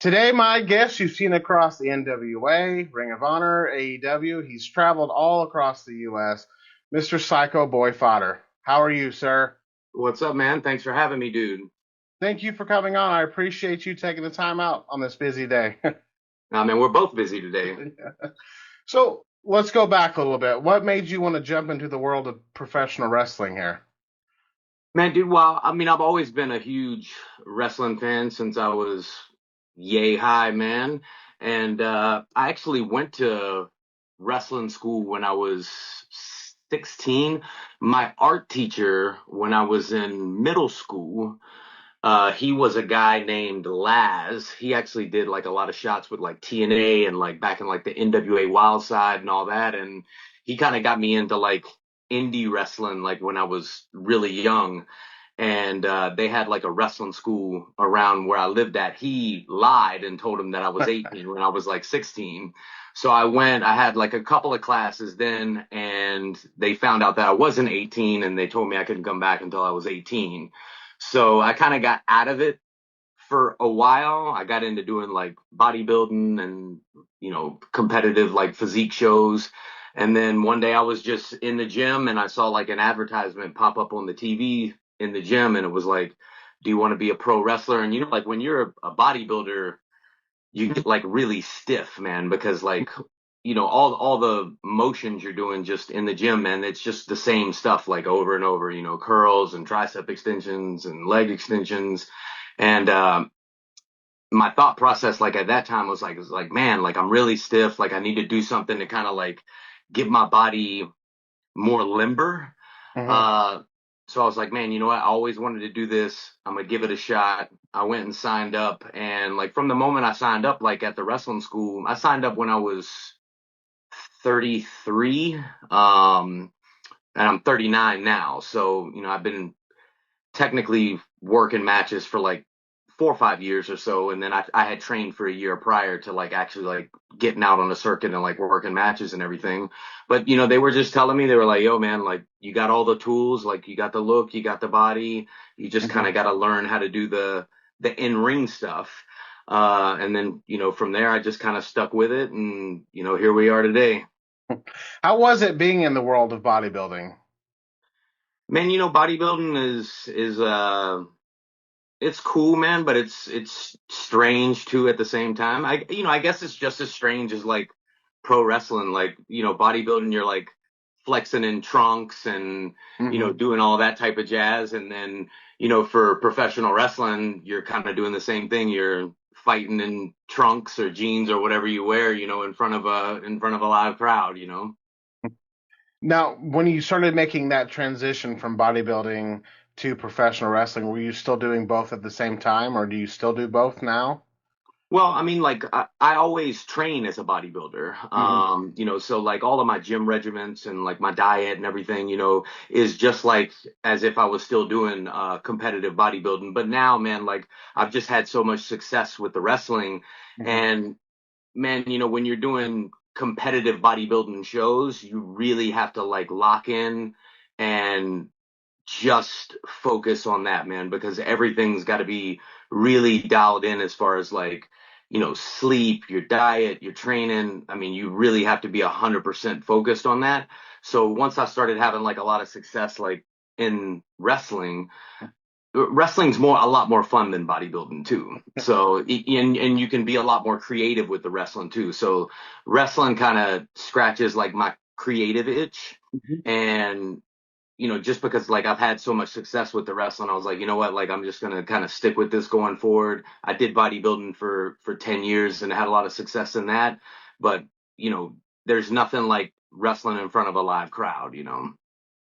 Today, my guest, you've seen across the NWA, Ring of Honor, AEW. He's traveled all across the U.S. Mr. Psycho Boy Fodder. How are you, sir? What's up, man? Thanks for having me, dude. Thank you for coming on. I appreciate you taking the time out on this busy day. Man, we're both busy today. So let's go back a little bit. What made you want to jump into the world of professional wrestling here? Man, dude, well, I've always been a huge wrestling fan since I was yay high, man. And I actually went to wrestling school when I was 16. My art teacher, when I was in middle school, he was a guy named Laz. He actually did like a lot of shots with like TNA and like back in like the NWA Wild Side and all that. And he kind of got me into like indie wrestling like when I was really young. And they had like a wrestling school around where I lived at. He lied and told him that I was 18 when I was like 16. So I went, I had like a couple of classes then, and they found out that I wasn't 18 and they told me I couldn't come back until I was 18. So I kind of got out of it for a while. I got into doing like bodybuilding and, competitive like physique shows. And then one day I was just in the gym and I saw like an advertisement pop up on the TV in the gym, and it was like, do you want to be a pro wrestler? And like when you're a bodybuilder, you get like really stiff, man, because like, all the motions you're doing just in the gym, man, it's just the same stuff like over and over, curls and tricep extensions and leg extensions. And my thought process like at that time was like, man, like I'm really stiff, like I need to do something to kind of like get my body more limber. Mm-hmm. So I was like, man, you know what? I always wanted to do this. I'm gonna give it a shot. I went and signed up, and like from the moment I signed up, like at the wrestling school, I signed up when I was 33, and I'm 39 now. So, I've been technically working matches for like 4 or 5 years or so. And then I had trained for a year prior to like actually like getting out on the circuit and like working matches and everything. But, they were just telling me, they were like, yo, man, like you got all the tools, like you got the look, you got the body, you just kind Mm-hmm. of got to learn how to do the in-ring stuff. And then, from there, I just kind of stuck with it. And, here we are today. How was it being in the world of bodybuilding? Man, bodybuilding is it's cool, man, but it's strange too at the same time. I guess it's just as strange as like pro wrestling, like, bodybuilding, you're like flexing in trunks and, Mm-hmm. doing all that type of jazz. And then, for professional wrestling, you're kind of doing the same thing. You're fighting in trunks or jeans or whatever you wear, in front of a live crowd. Now, when you started making that transition from bodybuilding to professional wrestling, were you still doing both at the same time, or do you still do both now? Well, I mean, like I always train as a bodybuilder. Hmm. So like all of my gym regiments and like my diet and everything, is just like as if I was still doing competitive bodybuilding. But now, man, like I've just had so much success with the wrestling, Hmm. and man, when you're doing competitive bodybuilding shows, you really have to like lock in and just focus on that, man, because everything's got to be really dialed in as far as like, sleep, your diet, your training. I mean, you really have to be 100% focused on that. So once I started having like a lot of success, like in wrestling's a lot more fun than bodybuilding too. So, and you can be a lot more creative with the wrestling too. So wrestling kind of scratches like my creative itch. And just because like I've had so much success with the wrestling, I was like, you know what, like I'm just gonna kind of stick with this going forward. I did bodybuilding for 10 years and had a lot of success in that, but you know, there's nothing like wrestling in front of a live crowd.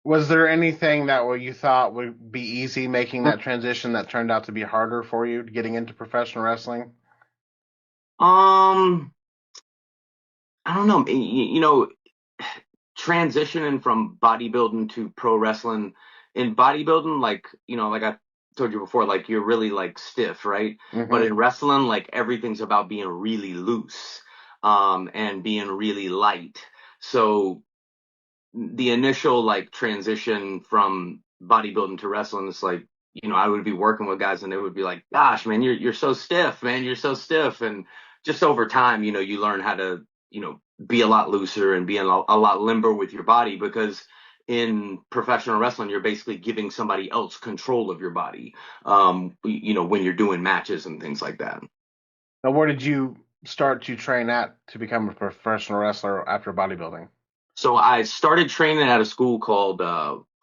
Was there anything that you thought would be easy making that transition that turned out to be harder for you getting into professional wrestling? Um, I don't know. Transitioning from bodybuilding to pro wrestling. In bodybuilding, like, like I told you before, like you're really like stiff, right? But Hmm. in wrestling, like everything's about being really loose, and being really light. So the initial like transition from bodybuilding to wrestling, it's like, I would be working with guys and they would be like, gosh, man, you're so stiff, man, you're so stiff. And just over time, you learn how to, be a lot looser and be a lot limber with your body, because in professional wrestling, you're basically giving somebody else control of your body, when you're doing matches and things like that. Now, where did you start to train at to become a professional wrestler after bodybuilding? So I started training at a school called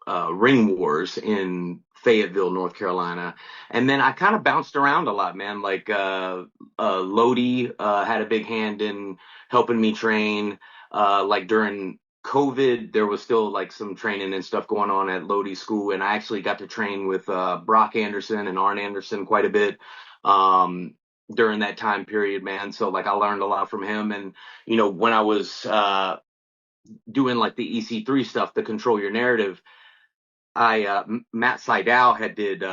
Ring Wars in Fayetteville, North Carolina, and then I kind of bounced around a lot, man. Like Lodi had a big hand in helping me train. Like during COVID, there was still like some training and stuff going on at Lodi School, and I actually got to train with Brock Anderson and Arn Anderson quite a bit. During that time period, man. So like I learned a lot from him. And when I was doing like the EC3 stuff, the control your narrative, Matt Sydal had did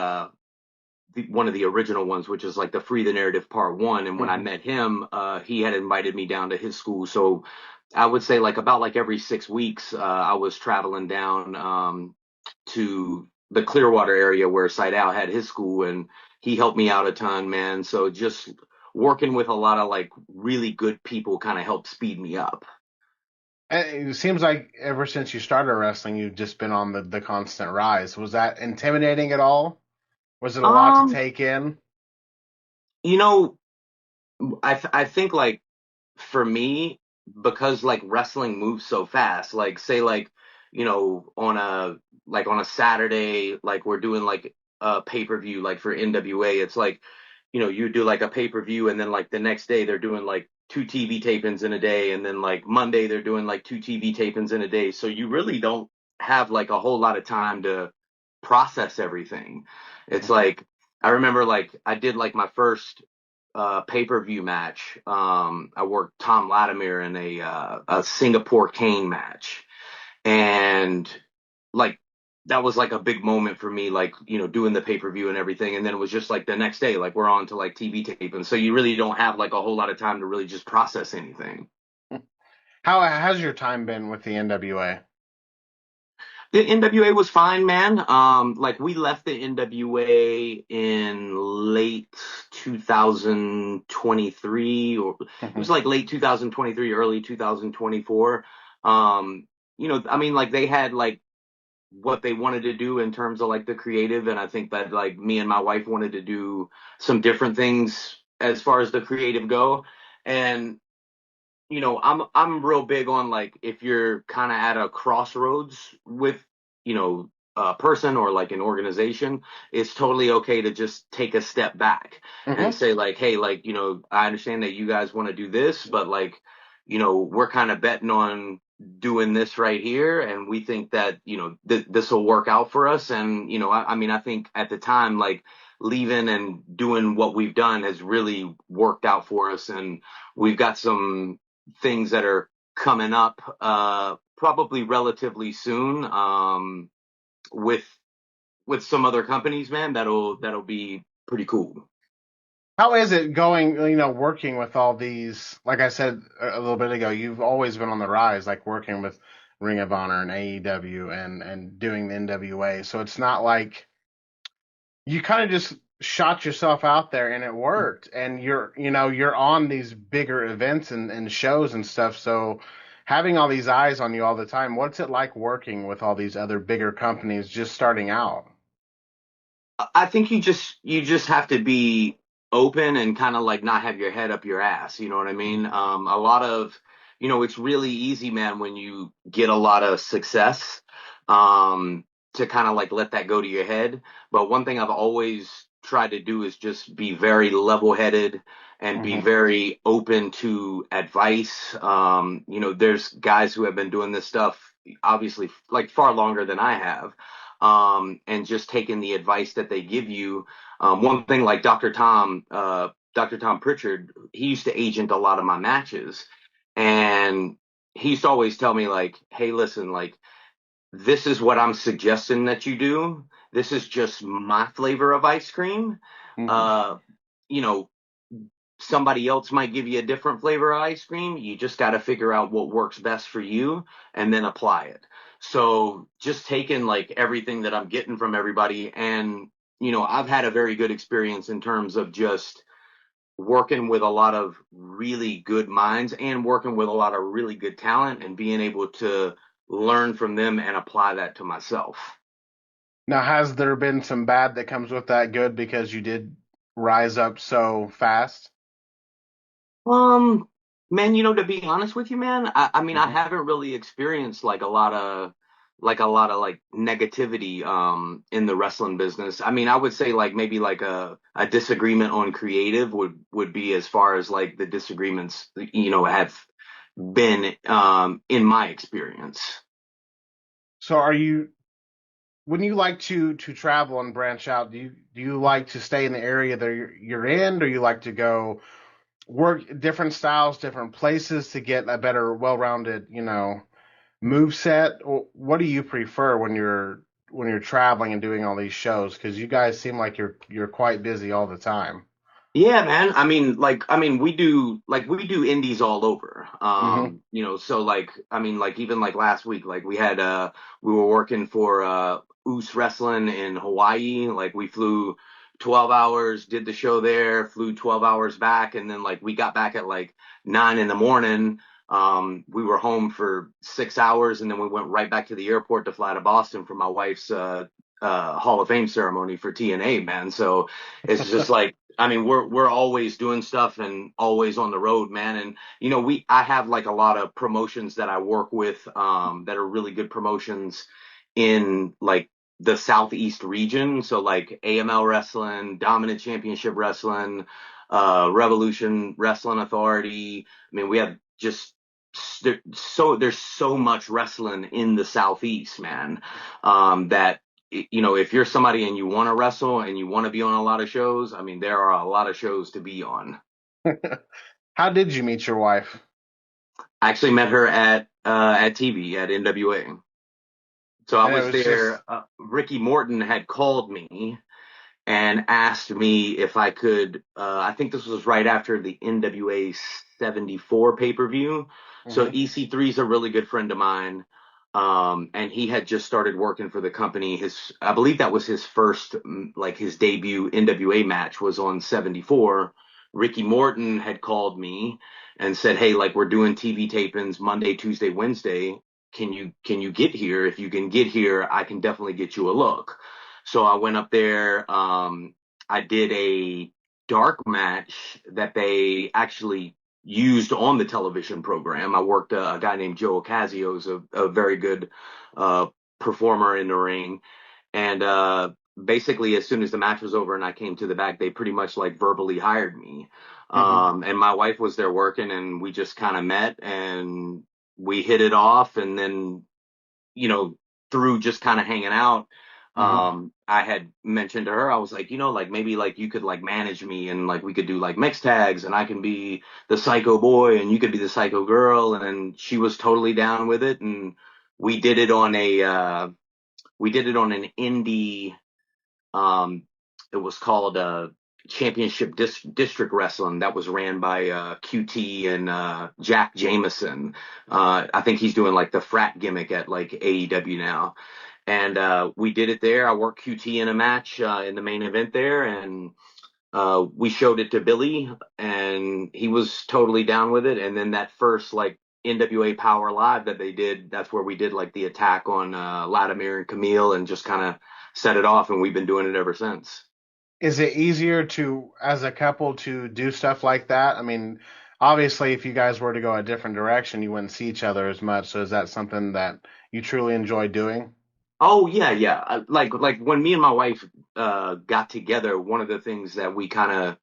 one of the original ones, which is like the Free the Narrative Part 1. And when I Hmm. met him, he had invited me down to his school. So I would say like about like every 6 weeks, I was traveling down to the Clearwater area where Sydal had his school, and he helped me out a ton, man. So just working with a lot of like really good people kind of helped speed me up. It seems like ever since you started wrestling, you've just been on the constant rise. Was that intimidating at all? Was it a lot to Um, take in? you know, I think like for me, because like wrestling moves so fast, like say like, on a Saturday, like we're doing like a pay-per-view like for NWA, it's like, you do like a pay-per-view, and then like the next day they're doing like two TV tapings in a day, and then like Monday they're doing like two TV tapings in a day. So you really don't have like a whole lot of time to process everything. It's Mhm. like I remember like I did like my first pay-per-view match. I worked Tom Latimer in a Singapore cane match, and like that was like a big moment for me, like doing the pay-per-view and everything. And then it was just like the next day, like we're on to like TV tape, and so you really don't have like a whole lot of time to really just process anything. How has your time been with the NWA? The NWA was fine, man. Like we left the NWA in late 2023, or it was Hmm. like late 2023, early 2024. I mean, like they had like what they wanted to do in terms of like the creative, and I think that like me and my wife wanted to do some different things as far as the creative go. And I'm real big on like if you're kind of at a crossroads with, a person or like an organization, it's totally okay to just take a step back and Hmm. say like, hey, like, I understand that you guys want to do this, but like, we're kind of betting on doing this right here, and we think that, this will work out for us. And, I mean, I think at the time, like leaving and doing what we've done has really worked out for us. And we've got some things that are coming up probably relatively soon, with some other companies, man. That'll be pretty cool. How is it going, working with all these, like I said a little bit ago, you've always been on the rise, like working with Ring of Honor and AEW and doing the NWA. So it's not like you kind of just shot yourself out there and it worked. And you're on these bigger events and shows and stuff. So having all these eyes on you all the time, what's it like working with all these other bigger companies just starting out? I think you just have to be open and kind of like not have your head up your ass. You know what I mean? A lot of, it's really easy, man, when you get a lot of success, to kind of like let that go to your head. But one thing I've always tried to do is just be very level-headed and be Hmm. very open to advice. There's guys who have been doing this stuff obviously like far longer than I have, and just taking the advice that they give you. One thing like Dr. Tom Pritchard, he used to agent a lot of my matches, and he used to always tell me like, "Hey, listen, like this is what I'm suggesting that you do. This is just my flavor of ice cream. Hmm. Uh, you know, somebody else might give you a different flavor of ice cream. You just got to figure out what works best for you and then apply it. So just taking like everything that I'm getting from everybody, and I've had a very good experience in terms of just working with a lot of really good minds and working with a lot of really good talent and being able to learn from them and apply that to myself. Now, has there been some bad that comes with that good because you did rise up so fast? Um, Man, to be honest with you, man, I mean, I Hmm. haven't really experienced like a lot of like negativity in the wrestling business. I mean, I would say like maybe like a disagreement on creative would be as far as like the disagreements have been in my experience. So are you when you like to travel and branch out, do you like to stay in the area that you're in, or you like to go work different styles, different places to get a better, well-rounded, move set? Or what do you prefer when you're traveling and doing all these shows? Because you guys seem like you're quite busy all the time. Yeah, man. I mean, we do indies all over. Hmm. So like, I mean, like even like last week, like we were working for Oos Wrestling in Hawaii. Like we flew 12 hours, did the show there, flew 12 hours back, and then like we got back at like 9 in the morning. We were home for 6 hours, and then we went right back to the airport to fly to Boston for my wife's Hall of Fame ceremony for TNA, man. So it's just like, I mean, we're always doing stuff and always on the road, man. And I have like a lot of promotions that I work with, that are really good promotions in like the Southeast region. So like AML Wrestling, Dominant Championship Wrestling, Revolution Wrestling Authority. I mean, we have just there's so much wrestling in the Southeast, man. That if you're somebody and you want to wrestle and you want to be on a lot of shows, I mean, there are a lot of shows to be on. How did you meet your wife? I actually met her at TV at NWA. So I And it was was just, there. Ricky Morton had called me and asked me if I could. I think this was right after the NWA 74 pay-per-view. So hmm EC3 is a really good friend of mine. And he had just started working for the company. I believe that was his first, like his debut NWA match was on 74. Ricky Morton had called me and said, "Hey, like we're doing TV tapings Monday, Tuesday, Wednesday. Can you get here? If you can get here, I can definitely get you a look." So I went up there. I did a dark match that they actually used on the television program. I worked a guy named Joe Ocasio, who's a very good uh, performer in the ring. And basically, as soon as the match was over and I came to the back, they pretty much like verbally hired me. hmm And my wife was there working, and we just kind of met and we hit it off. And then you know, through just kind of hanging out, hmm I had mentioned to her, I was like, like maybe like you could like manage me and like we could do like mix tags and I can be the psycho boy and you could be the psycho girl. And she was totally down with it. And we did it on an indie, um, it was called Championship District Wrestling that was ran by QT and Jack Jameson. I think he's doing like the frat gimmick at like AEW now. And we did it there. I worked QT in a match in the main event there, and we showed it to Billy, and he was totally down with it. And then that first like NWA Power Live that they did, that's where we did like the attack on Latimer and Camille, and just kind of set it off. And we've been doing it ever since. Is it easier to, as a couple, to do stuff like that? I mean, obviously, if you guys were to go a different direction, you wouldn't see each other as much. So is that something that you truly enjoy doing? Oh yeah, yeah. Like when me and my wife got together, one of the things that we kind of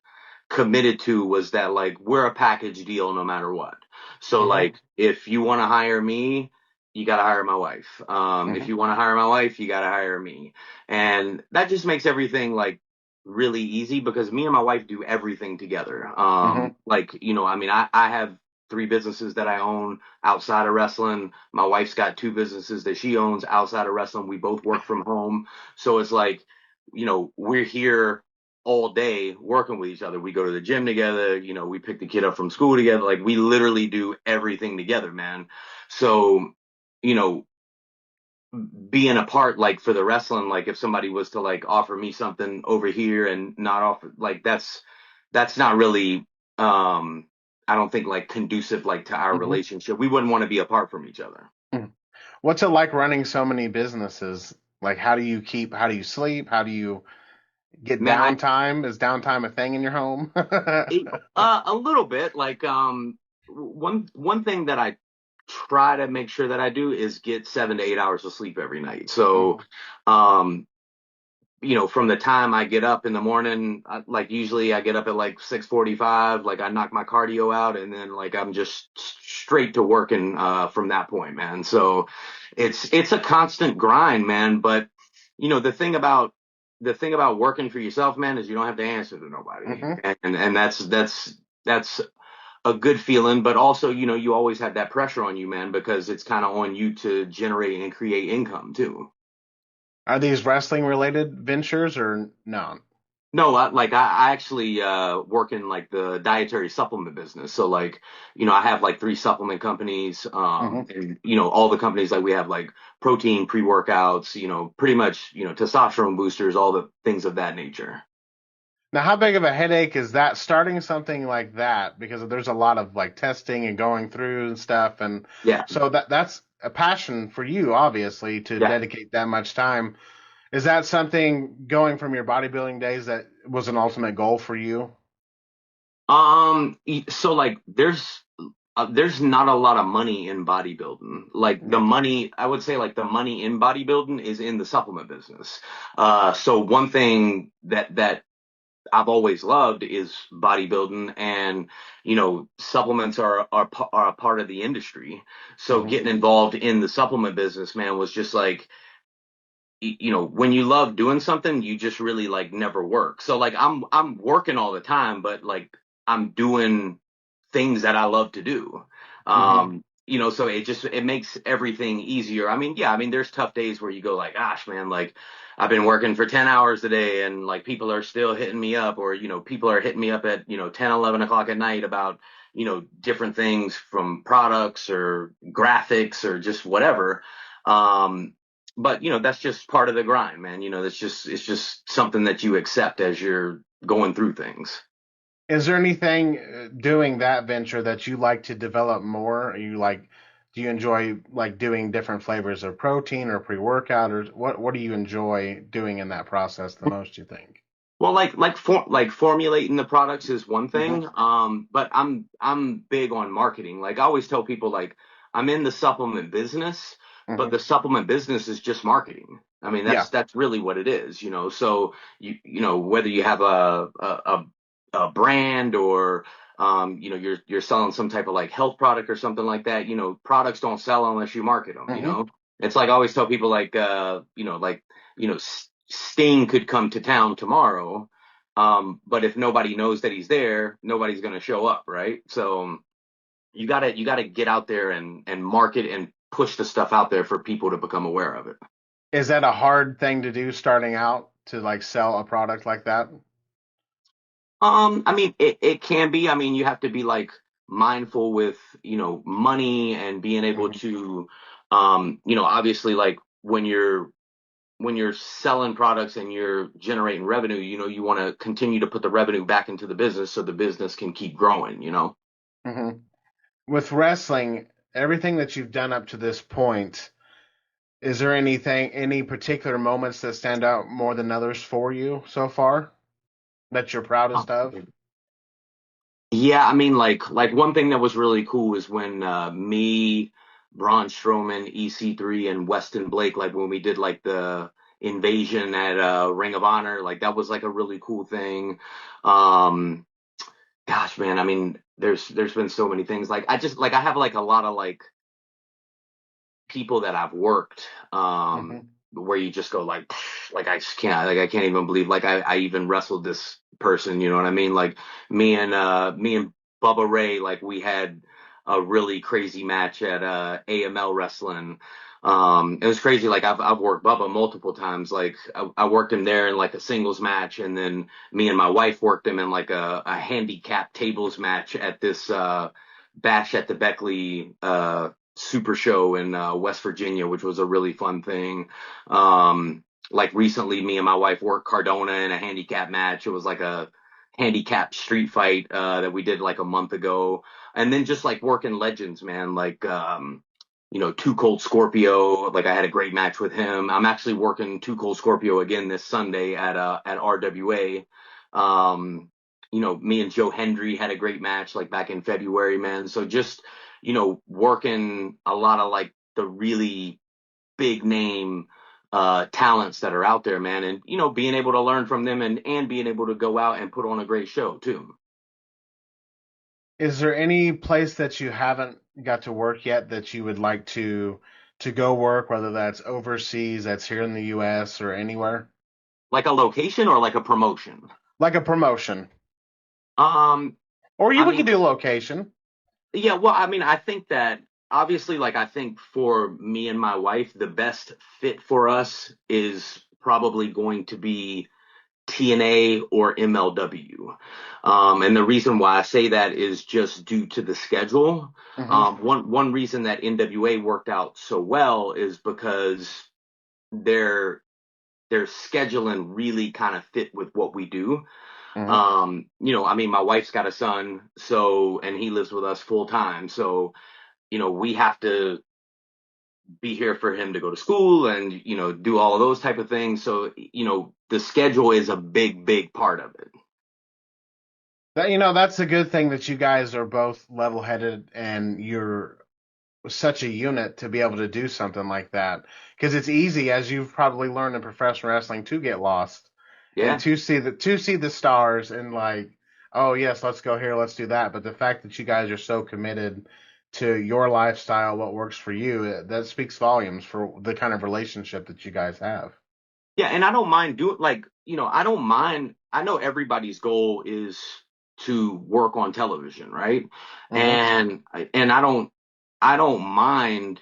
committed to was that like we're a package deal no matter what. So Hmm. like if you want to hire me, you got to hire my wife. If Hmm. you want to hire my wife, you got to hire me. And that just makes everything like really easy because me and my wife do everything together. Hmm. Like, I mean, I have three businesses that I own outside of wrestling. My wife's got two businesses that she owns outside of wrestling. We both work from home. So it's like, we're here all day working with each other. We go to the gym together, we pick the kid up from school together. Like we literally do everything together, man. So, you know, being a part, like for the wrestling, like if somebody was to like offer me something over here and not offer, like that's not really, I don't think like conducive like to our Hmm. relationship. We wouldn't want to be apart from each other. What's it like running so many businesses? Like, how do you sleep? How do you get Man, downtime? Is downtime a thing in your home? a little bit like one thing that I try to make sure that I do is get 7 to 8 hours of sleep every night. So, Hmm. um, from the time I get up in the morning, like usually I get up at like 6:45, like I knock my cardio out and then like I'm just straight to working from that point, man. So it's a constant grind, man, but the thing about working for yourself, man, is you don't have to answer to nobody. Hmm. And that's a good feeling, but also, you always have that pressure on you, man, because it's kind of on you to generate and create income too. Are these wrestling related ventures or no? No, I actually work in like the dietary supplement business. So like, I have like three supplement companies, Hmm. and all the companies like we have like protein, pre-workouts, pretty much, testosterone boosters, all the things of that nature. Now, how big of a headache is that starting something like that? Because there's a lot of like testing and going through and stuff, and Yeah, so that's a passion for you, obviously, to yeah. dedicate that much time. Is that something going from your bodybuilding days that was an ultimate goal for you? So like there's not a lot of money in bodybuilding. Like the Yeah. money, I would say like the money in bodybuilding is in the supplement business. So one thing that I've always loved is bodybuilding, and supplements are a part of the industry. So Hmm. getting involved in the supplement business, man, was just like, when you love doing something, you just really like never work. So like I'm working all the time, but like I'm doing things that I love to do. Hmm. So it makes everything easier. I mean, yeah, I mean there's tough days where you go like, gosh, man, like I've been working for 10 hours a day and like people are still hitting me up, or people are hitting me up at 10, 11 o'clock at night about different things from products or graphics or just whatever. Um, but that's just part of the grind, man. It's just something that you accept as you're going through things. Is there anything doing that venture that you like to develop more? Are you like, do you enjoy like doing different flavors of protein or pre-workout, or what do you enjoy doing in that process the most, you think? Well, like formulating the products is one Hmm. thing. But I'm big on marketing. Like I always tell people, like I'm in the supplement business, but Hmm. the supplement business is just marketing. I mean, Yeah. that's really what it is. So whether you have a brand, or you're selling some type of like health product or something like that. Products don't sell unless you market them. Hmm. It's like I always tell people, like Sting could come to town tomorrow, but if nobody knows that he's there, nobody's going to show up, right? So you gotta get out there and market and push the stuff out there for people to become aware of it. Is that a hard thing to do starting out to like sell a product like that? I mean, it can be. I mean, you have to be like mindful with, money and being able Hmm. to, obviously like when you're selling products and you're generating revenue, you want to continue to put the revenue back into the business so the business can keep growing. Hmm. With wrestling, everything that you've done up to this point, is there any particular moments that stand out more than others for you so far that you're proudest of? Yeah, I mean, like one thing that was really cool was when me, Braun Strowman, EC3, and Weston Blake, like when we did like the invasion at Ring of Honor, like that was like a really cool thing. Um, Gosh, man, I mean, there's been so many things. Like I have like a lot of like people that I've worked, Hmm. where you just go like I just can't, like I can't even believe like I even wrestled this person, you know what I mean? Like me and Bubba Ray, like we had a really crazy match at AML wrestling. It was crazy. Like I've worked Bubba multiple times. Like I worked him there in like a singles match, and then me and my wife worked him in like a handicap tables match at this bash at the Beckley Super Show in West Virginia, which was a really fun thing. Like recently, me and my wife worked Cardona in a handicap match. It was like a handicap street fight that we did like a month ago, and then just like working legends, man. Like Too Cold Scorpio. Like I had a great match with him. I'm actually working Too Cold Scorpio again this Sunday at RWA. Me and Joe Hendry had a great match like back in February, man. So just working a lot of like the really big name talents that are out there, man, and being able to learn from them and being able to go out and put on a great show too. Is there any place that you haven't got to work yet that you would like to go work, whether that's overseas, that's here in the US or anywhere? Like a location or like a promotion. Like a promotion. Um, Or I we mean, could do location. Yeah, well, I mean, I think that obviously, like, I think for me and my wife, the best fit for us is probably going to be TNA or MLW. And the reason why I say that is just due to the schedule. Hmm. One reason that NWA worked out so well is because their their scheduling really kind of fit with what we do. Hmm. I mean, my wife's got a son, so and he lives with us full time, so we have to be here for him to go to school and, do all of those type of things. So, the schedule is a big, big part of it. That's a good thing that you guys are both level-headed and you're such a unit to be able to do something like that. Because it's easy, as you've probably learned in professional wrestling, to get lost and Yeah. to see the stars and like, oh yes, let's go here, let's do that. But the fact that you guys are so committed to your lifestyle, what works for you, that speaks volumes for the kind of relationship that you guys have. Yeah. And I don't mind doing like, I don't mind. I know everybody's goal is to work on television, right? Hmm. And I don't mind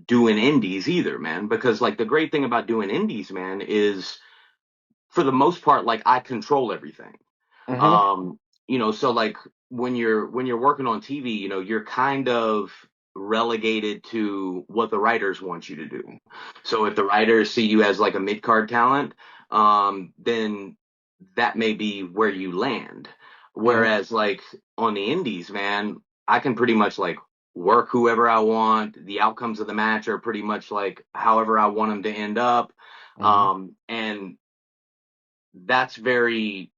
doing indies either, man, because like the great thing about doing indies, man, is for the most part, like I control everything. Hmm. So like when you're working on TV, you're kind of relegated to what the writers want you to do. So if the writers see you as like a mid-card talent, then that may be where you land. Hmm. Whereas like on the indies, man, I can pretty much like work whoever I want. The outcomes of the match are pretty much like however I want them to end up. Hmm. And that's very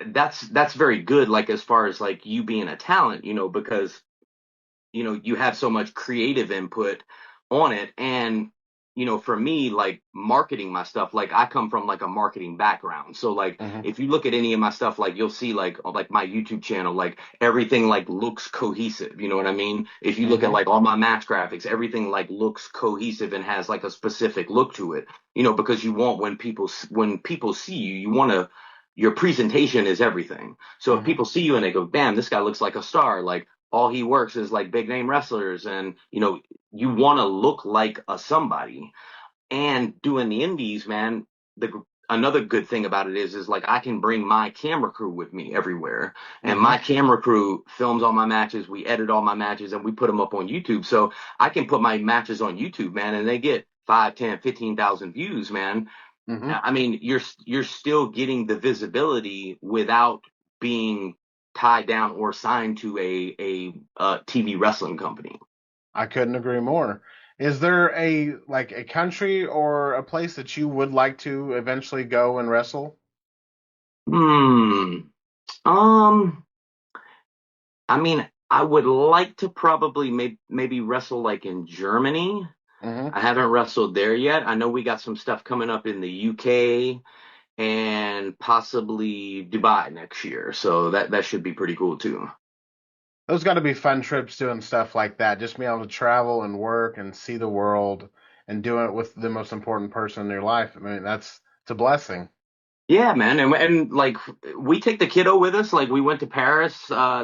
that's very good, like as far as like you being a talent, because you have so much creative input on it. And for me, like marketing my stuff, like I come from like a marketing background, so like Hmm. if you look at any of my stuff, like you'll see like my YouTube channel, like everything like looks cohesive, you know what I mean? If you look at Hmm. like all my match graphics, everything like looks cohesive and has like a specific look to it, because you want when people see you, you want to your presentation is everything. So if Hmm. people see you and they go, damn, this guy looks like a star, like all he works is like big name wrestlers, and you want to look like a somebody. And doing the indies, man, the another good thing about it is like I can bring my camera crew with me everywhere, and Hmm. my camera crew films all my matches, we edit all my matches, and we put them up on YouTube. So I can put my matches on YouTube, man, and they get 5, 10, 15,000 views, man. Hmm. I mean, you're still getting the visibility without being tied down or signed to a TV wrestling company. I couldn't agree more. Is there a country or a place that you would like to eventually go and wrestle? Hmm. Um. I mean, I would like to probably maybe wrestle like in Germany. Hmm. I haven't wrestled there yet. I know we got some stuff coming up in the UK and possibly Dubai next year, so that should be pretty cool too. Those got to be fun trips doing stuff like that. Just being able to travel and work and see the world and doing it with the most important person in your life. I mean, it's a blessing. Yeah, man, and like we take the kiddo with us. Like we went to Paris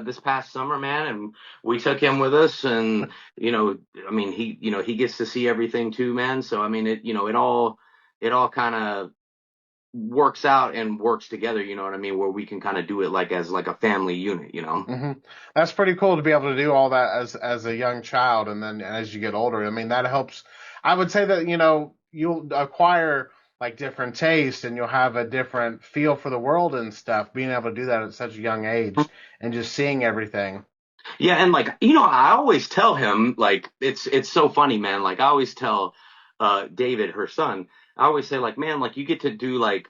this past summer, man, and we took him with us. And you know, I mean, he gets to see everything too, man. So I mean, it all kind of works out and works together. You know what I mean? Where we can kind of do it like as like a family unit. You know? Hmm. That's pretty cool to be able to do all that as a young child, and then as you get older, I mean that helps. I would say that you'll acquire like different taste, and you'll have a different feel for the world and stuff. Being able to do that at such a young age and just seeing everything. Yeah, and like I always tell him like it's so funny, man. Like I always tell David, her son, I always say like, man, like you get to do like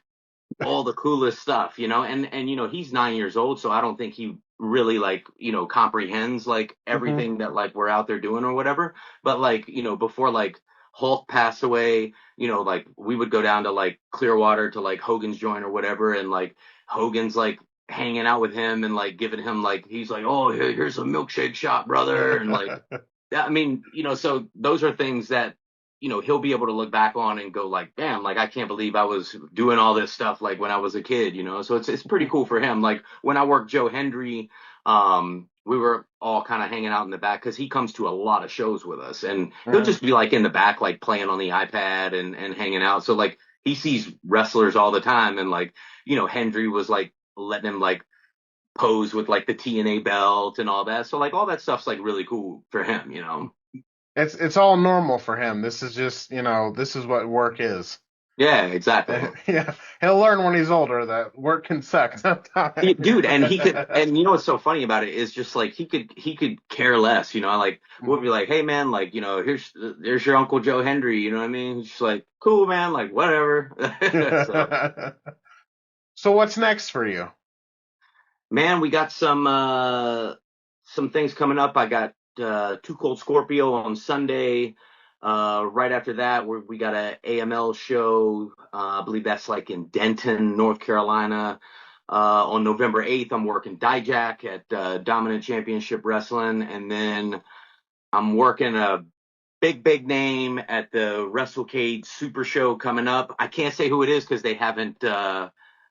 all the coolest stuff, and he's 9 years old, so I don't think he really like comprehends like Hmm. everything that like we're out there doing or whatever. But like before like Hulk passed away, like we would go down to like Clearwater to like Hogan's joint or whatever, and like Hogan's like hanging out with him and like giving him like he's like, oh, here's a milkshake shot, brother, and like yeah, I mean, so those are things that, he'll be able to look back on and go like, damn, like I can't believe I was doing all this stuff like when I was a kid. So it's pretty cool for him. Like when I worked Joe Hendry, we were all kind of hanging out in the back because he comes to a lot of shows with us, and he'll Hmm. just be like in the back, like playing on the iPad and hanging out. So like he sees wrestlers all the time, and like, Hendry was like letting him like pose with like the TNA belt and all that. So like all that stuff's like really cool for him. It's all normal for him. This is just, this is what work is. Yeah, exactly. Yeah, he'll learn when he's older that work can suck sometimes. Dude, and he could, and what's so funny about it is just like he could care less. Like we'll be Mhm. like, hey man, like there's your Uncle Joe Hendry. You know what I mean? He's just like, cool man, like whatever. So So what's next for you? man, we got some things coming up. I got Too Cold Scorpio on Sunday. Right after that, we got a AML show. I believe that's like in Denton, North Carolina. On November 8th, I'm working Dijak at Dominant Championship Wrestling, and then I'm working a big name at the WrestleCade Super Show coming up. I can't say who it is because they haven't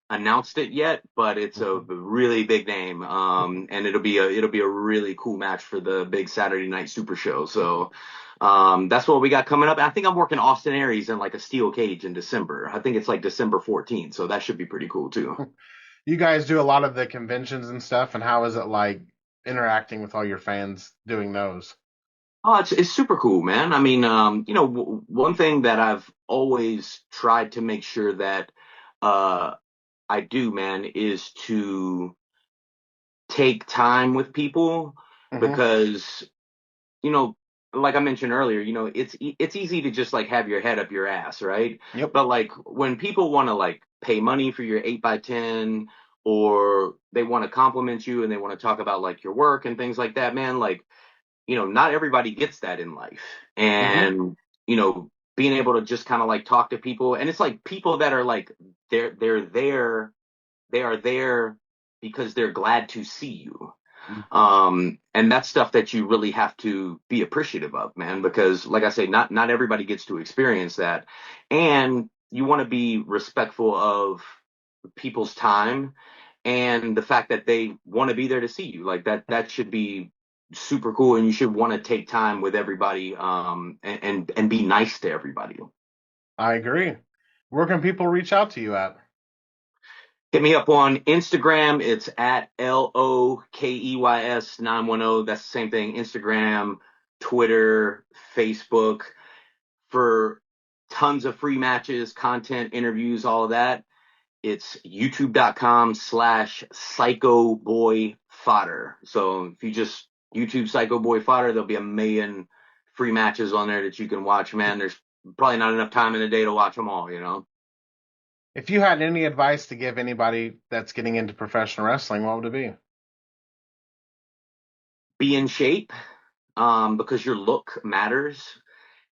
announced it yet, but it's a Mhm. really big name, and it'll be a really cool match for the big Saturday Night Super Show. So that's what we got coming up. I think I'm working Austin Aries in like a steel cage in December. I think it's like December 14th, so that should be pretty cool too. You guys do a lot of the conventions and stuff, and how is it like interacting with all your fans doing those? Oh, it's super cool, man. I mean, one thing that I've always tried to make sure that uh, I do, man, is to take time with people Hmm. because, you know, like I mentioned earlier, it's easy to just like have your head up your ass, right? Yep. But like when people want to like pay money for your 8x10, or they want to compliment you and they want to talk about like your work and things like that, man, like not everybody gets that in life. Hmm. And, being able to just kind of like talk to people, and it's like people that are like they're there, they are there because they're glad to see you. And that's stuff that you really have to be appreciative of, man, because like I say, not everybody gets to experience that. And you want to be respectful of people's time and the fact that they want to be there to see you. Like that should be super cool, and you should want to take time with everybody, and be nice to everybody. I agree. Where can people reach out to you at? Hit me up on Instagram. It's at LOKEYS910. That's the same thing. Instagram, Twitter, Facebook, for tons of free matches, content, interviews, all of that. It's youtube.com/Psycho Boy Fodder. So if you just YouTube Psycho Boy Fodder, there'll be a million free matches on there that you can watch, man. There's probably not enough time in the day to watch them all. If you had any advice to give anybody that's getting into professional wrestling, what would it be? Be in shape, because your look matters,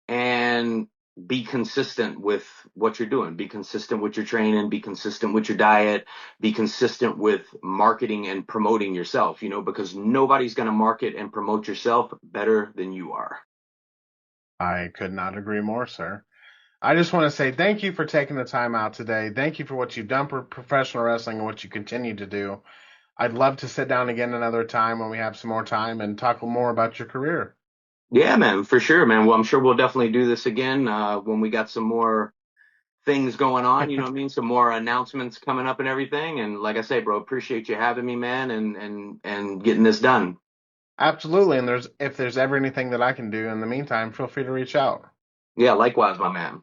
and be consistent with what you're doing. Be consistent with your training, be consistent with your diet, be consistent with marketing and promoting yourself, because nobody's going to market and promote yourself better than you are. I could not agree more, sir. I just want to say thank you for taking the time out today. Thank you for what you've done for professional wrestling and what you continue to do. I'd love to sit down again another time when we have some more time and talk more about your career. Yeah, man, for sure, man. Well, I'm sure we'll definitely do this again when we got some more things going on. You know what I mean? Some more announcements coming up and everything. And like I say, bro, appreciate you having me, man, and getting this done. Absolutely. And if there's ever anything that I can do in the meantime, feel free to reach out. Yeah, likewise, my man.